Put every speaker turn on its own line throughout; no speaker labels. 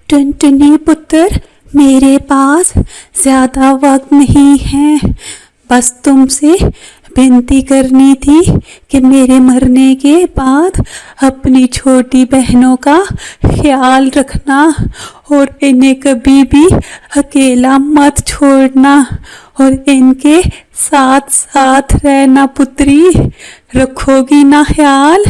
टुनटुनी पुत्र, मेरे पास ज़्यादा वक्त नहीं है। बस तुमसे विनती करनी थी कि मेरे मरने के बाद अपनी छोटी बहनों का ख्याल रखना और इन्हें कभी भी अकेला मत छोड़ना और इनके साथ साथ रहना। पुत्री, रखोगी ना ख्याल?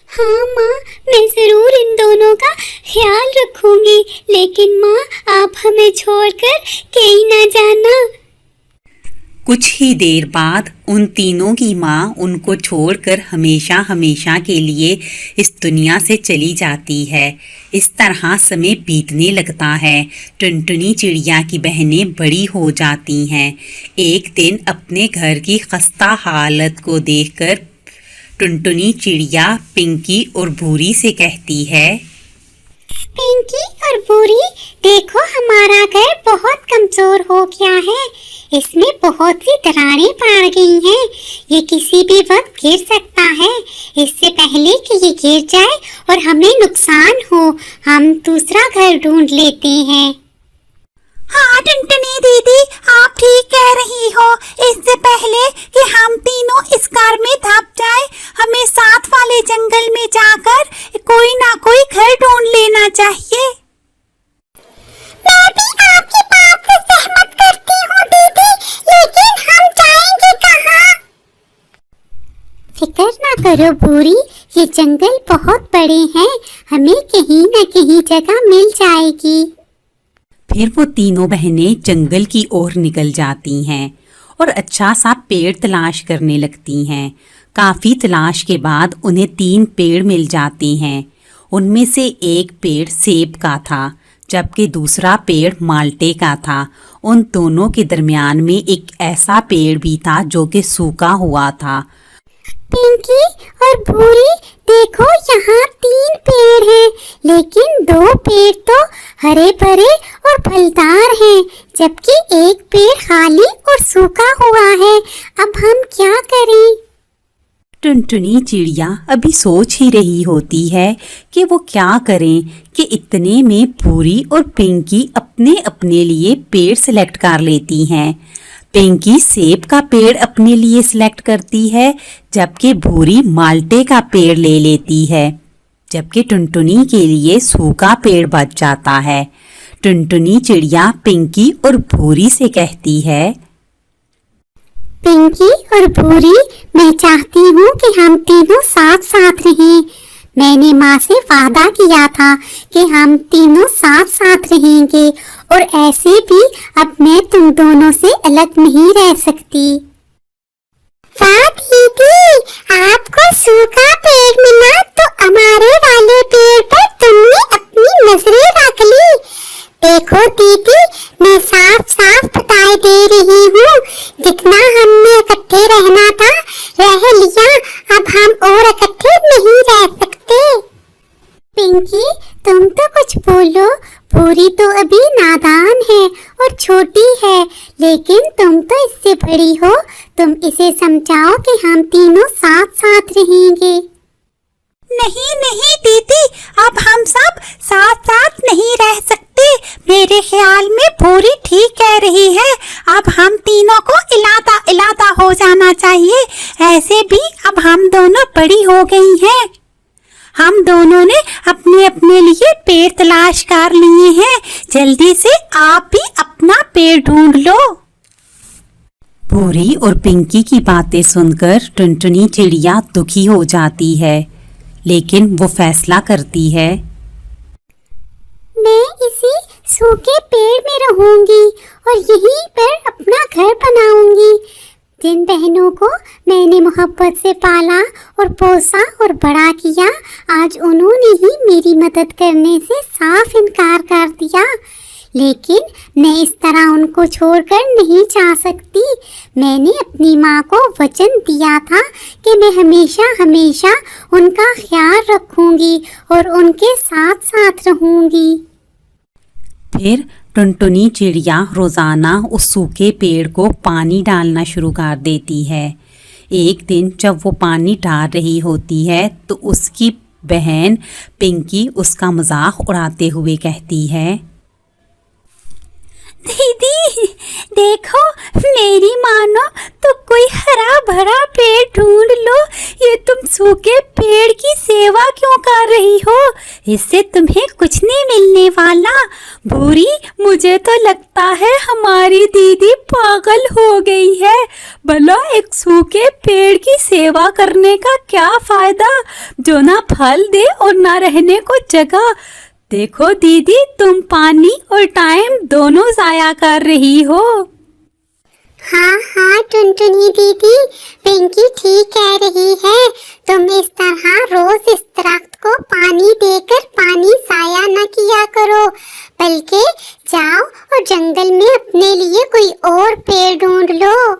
हाँ माँ, मैं जरूर इन दोनों का ख्याल रखूंगी, लेकिन माँ आप हमें छोड़कर कहीं ना जाना।
कुछ ही देर बाद उन तीनों की माँ उनको छोड़कर हमेशा हमेशा के लिए इस दुनिया से चली जाती है। इस तरह समय बीतने लगता है। टुनटुनी चिड़िया की बहनें बड़ी हो जाती हैं। एक दिन अपने घर की खस्ता हालत को देखकर टुनटुनी चिड़िया पिंकी और भूरी से कहती है,
पिंकी और भूरी, देखो हमारा घर बहुत कमजोर हो गया है। इसमें बहुत सी दरारें पड़ गई हैं। ये किसी भी वक्त गिर सकता है। इससे पहले कि ये गिर जाए और हमें नुकसान हो, हम दूसरा घर ढूंढ लेते हैं।
हाँ टुनटुनी दीदी, आप ठीक कह रही हो। इससे पहले कि हम तीनों इस घर में दब जाए, हमें साथ वाले जंगल में जाकर कोई ना कोई घर ढूंढ लेना चाहिए।
मैं भी आपकी बात से सहमत करती हूँ दीदी, लेकिन हम जाएंगे कहाँ? फिक्र ना करो भूरी, ये जंगल बहुत बड़े हैं, हमें कहीं न कहीं जगह मिल जाएगी।
फिर वो तीनों बहनें जंगल की ओर निकल जाती हैं और अच्छा सा पेड़ तलाश करने लगती हैं। काफ़ी तलाश के बाद उन्हें 3 पेड़ मिल जाते हैं। उनमें से एक पेड़ सेब का था, जबकि दूसरा पेड़ माल्टे का था। उन दोनों के दरमियान में एक ऐसा पेड़ भी था जो कि सूखा हुआ था।
पिंकी और भूरी, देखो यहाँ 3 पेड़ हैं, लेकिन 2 पेड़ तो हरे भरे और फलदार हैं, जबकि एक पेड़ खाली और सूखा हुआ है। अब हम क्या करें?
टुनटुनी चिड़िया अभी सोच ही रही होती है कि वो क्या करें कि इतने में भूरी और पिंकी अपने अपने लिए पेड़ सिलेक्ट कर लेती हैं। पिंकी सेब का पेड़ अपने लिए सिलेक्ट करती है, जबकि भूरी माल्टे का पेड़ ले लेती है, जबकि टुनटुनी के लिए सूखा पेड़ बच जाता है। टुनटुनी चिड़िया पिंकी और भूरी से कहती है,
पिंकी और भूरी, मैं चाहती हूँ कि हम तीनों साथ साथ रहें। मैंने माँ से वादा किया था कि हम तीनों साथ साथ रहेंगे, और ऐसे भी अब मैं तुम दोनों से अलग नहीं रह सकती। वाह दीदी, आपको सूखा पेड़ मिला तो हमारे वाले पेड़ पर तुमने अपनी नजरें रख ली। देखो दीदी, मैं साफ साफ बताई दे रही हूँ, जितना हमने इकट्ठे रहना था रह लिया, अब हम और इकट्ठे नहीं रह सकते। पिंकी, तुम तो कुछ बोलो। भूरी तो अभी नादान है और छोटी है, लेकिन तुम तो इससे बड़ी हो। तुम इसे समझाओ कि हम तीनों साथ साथ रहेंगे।
नहीं नहीं दीदी, अब हम सब साथ साथ नहीं रह सकते। मेरे ख्याल में भूरी ठीक कह रही है। अब हम तीनों को इलादा इलादा हो जाना चाहिए। ऐसे भी अब हम दोनों बड़ी हो गई हैं। हम दोनों ने अपने अपने लिए पेड़ तलाश कर लिए हैं। जल्दी से आप भी अपना पेड़ ढूंढ लो।
भूरी और पिंकी की बातें सुनकर टुनटुनी चिड़िया दुखी हो जाती है, लेकिन वो फैसला करती है,
मैं इसी सूखे पेड़ में रहूंगी और यहीं पर अपना घर बनाऊंगी। जिन बहनों को मैंने मोहब्बत से पाला और पोसा और बड़ा किया, आज उन्होंने ही मेरी मदद करने से साफ इनकार कर दिया। लेकिन मैं इस तरह उनको छोड़कर नहीं जा सकती। मैंने अपनी माँ को वचन दिया था कि मैं हमेशा हमेशा उनका ख्याल रखूंगी और उनके साथ साथ रहूंगी।
फिर टुनटुनी चिड़िया रोज़ाना उस सूखे पेड़ को पानी डालना शुरू कर देती है। एक दिन जब वो पानी डाल रही होती है तो उसकी बहन पिंकी उसका मजाक उड़ाते हुए कहती है,
दीदी देखो, मेरी मानो तो कोई हरा भरा पेड़ ढूंढ लो। ये तुम सूखे पेड़ की सेवा क्यों कर रही हो? इससे तुम्हें कुछ नहीं मिलने वाला। बुरी, मुझे तो लगता है हमारी दीदी पागल हो गई है। भला एक सूखे पेड़ की सेवा करने का क्या फायदा, जो ना फल दे और ना रहने को जगह। देखो दीदी, तुम पानी और टाइम दोनों जाया कर रही हो।
हाँ हाँ टुनटुनी दीदी, पिंकी ठीक कह रही है। तुम इस तरह रोज इस दरख्त को पानी देकर पानी जाया न किया करो, बल्कि जाओ और जंगल में अपने लिए कोई और पेड़ ढूंढ लो।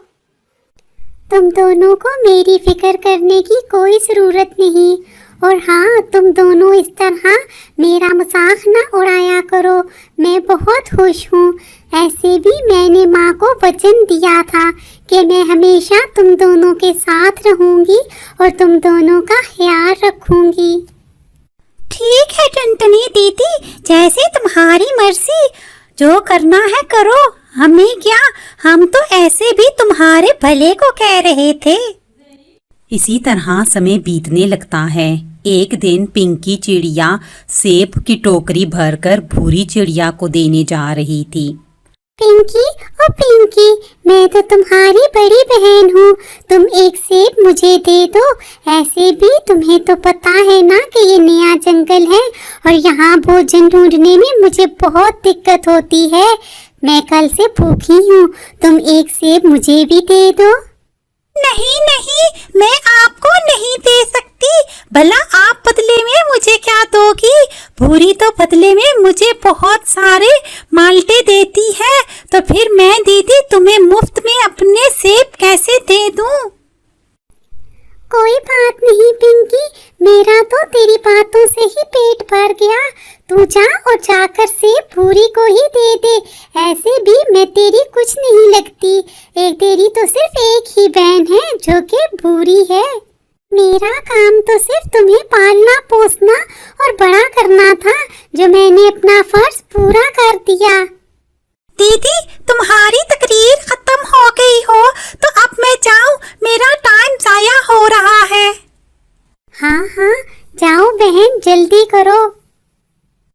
तुम दोनों को मेरी फिक्र करने की कोई जरूरत नहीं। और हाँ, तुम दोनों इस तरह मेरा मजाक न उड़ाया करो। मैं बहुत खुश हूँ। ऐसे भी मैंने माँ को वचन दिया था कि मैं हमेशा तुम दोनों के साथ रहूँगी और तुम दोनों का ख्याल रखूँगी।
ठीक है टुनटुनी दीदी, जैसे तुम्हारी मर्जी। जो करना है करो, हमें क्या, हम तो ऐसे भी तुम्हारे भले को कह रहे थे।
इसी तरह समय बीतने लगता है। एक दिन पिंकी चिड़िया सेब की टोकरी भरकर भूरी चिड़िया को देने जा रही थी।
पिंकी, ओ पिंकी, मैं तो तुम्हारी बड़ी बहन हूँ। तुम एक सेब मुझे दे दो। ऐसे भी तुम्हें तो पता है ना कि ये नया जंगल है और यहाँ भोजन ढूंढने में मुझे बहुत दिक्कत होती है। मैं कल से भूखी हूँ। तुम एक सेब मुझे भी दे दो।
नहीं नहीं, मैं आपको नहीं दे सकती। भला आप बदले में मुझे क्या दोगी? भूरी तो बदले में मुझे बहुत सारे माल्टे देती है, तो फिर मैं दीदी तुम्हें मुफ्त में अपने सेब कैसे दे दूं?
कोई बात नहीं पिंकी, मेरा तो तेरी बातों से ही पेट भर गया। तू जा और जाकर सेब भूरी को ही दे दे। ऐसे भी मैं तेरी कुछ नहीं लगती। एक तेरी तो सिर्फ एक ही बहन है जो कि भूरी है। मेरा काम तो सिर्फ तुम्हें पालना पोसना और बड़ा करना था, जो मैंने अपना फर्ज पूरा कर दिया।
दीदी, तुम्हारी तकरीर खत्म हो गई हो तो अब मैं जाऊं, मेरा टाइम जाया हो रहा है।
हाँ हाँ, जाओ बहन, जल्दी करो।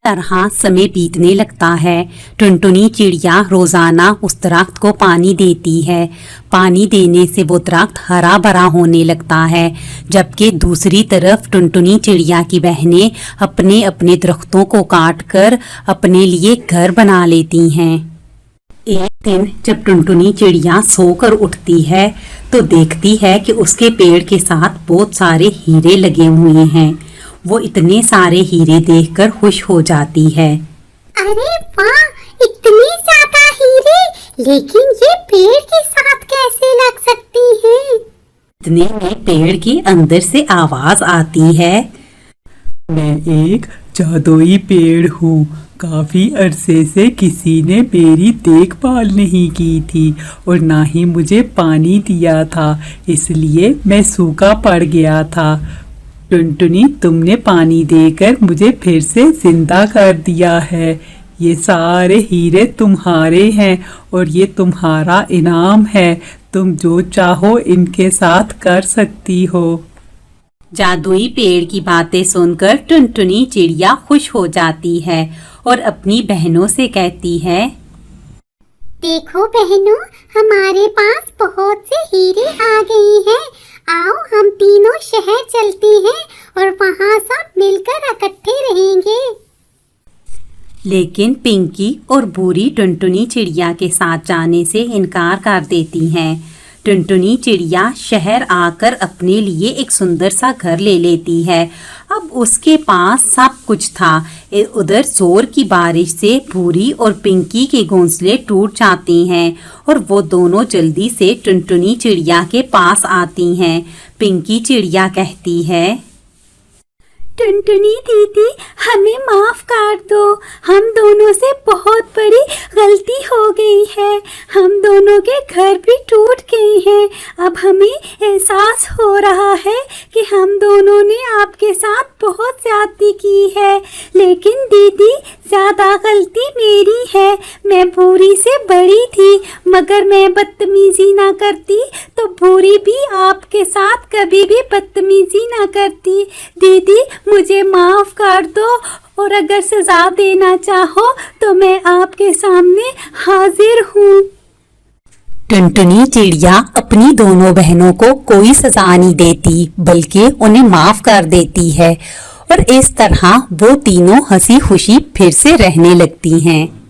तरह समय बीतने लगता है। टुनटुनी चिड़िया रोजाना उस दरख्त को पानी देती है। पानी देने से वो दरख्त हरा भरा होने लगता है, जबकि दूसरी तरफ टुनटुनी चिड़िया की बहनें अपने अपने दरख्तों को काट कर अपने लिए घर बना लेती हैं। एक दिन जब टुनटुनी चिड़िया सोकर उठती है तो देखती है कि उसके पेड़ के साथ बहुत सारे हीरे लगे हुए हैं। वो इतने सारे हीरे देखकर खुश हो जाती है।
अरे वाह, इतने ज्यादा हीरे! लेकिन ये पेड़ के साथ कैसे लग सकती हैं?
इतने में पेड़ के अंदर से आवाज आती है,
मैं एक जादुई पेड़ हूँ। काफी अरसे से किसी ने मेरी देखभाल नहीं की थी और ना ही मुझे पानी दिया था, इसलिए मैं सूखा पड़ गया था। टुनटुनी, तुमने पानी देकर मुझे फिर से जिंदा कर दिया है। ये सारे हीरे तुम्हारे हैं और ये तुम्हारा इनाम है। तुम जो चाहो इनके साथ कर सकती हो।
जादुई पेड़ की बातें सुनकर टुनटुनी चिड़िया खुश हो जाती है और अपनी बहनों से कहती है,
देखो बहनों, हमारे पास बहुत से हीरे आ गए हैं। आओ हम तीनों शहर चलते हैं और वहाँ सब मिलकर इकट्ठे रहेंगे।
लेकिन पिंकी और भूरी टुनटुनी चिड़िया के साथ जाने से इनकार कर देती हैं। टुनटुनी चिड़िया शहर आकर अपने लिए एक सुंदर सा घर ले लेती है। अब उसके पास सब कुछ था। उधर जोर की बारिश से भूरी और पिंकी के घोंसले टूट जाते हैं और वो दोनों जल्दी से टुनटुनी चिड़िया के पास आती हैं। पिंकी चिड़िया कहती है,
टुनटुनी दीदी, हमें माफ कर दो। हम दोनों से बहुत बड़ी गलती हो गई है। हम दोनों के घर भी टूट गए हैं। अब हमें एहसास हो रहा है कि हम दोनों ने आपके साथ बहुत ज्यादती की है। लेकिन दीदी, ज्यादा गलती मेरी है। मैं भूरी से बड़ी थी, मगर मैं बदतमीजी ना करती तो भूरी भी आपके साथ कभी भी बदतमीजी ना करती। दीदी, मुझे माफ कर दो, और अगर सजा देना चाहो तो मैं आपके सामने हाजिर हूँ।
टुनटुनी चिड़िया अपनी दोनों बहनों को कोई सजा नहीं देती, बल्कि उन्हें माफ कर देती है, और इस तरह वो तीनों हंसी खुशी फिर से रहने लगती हैं।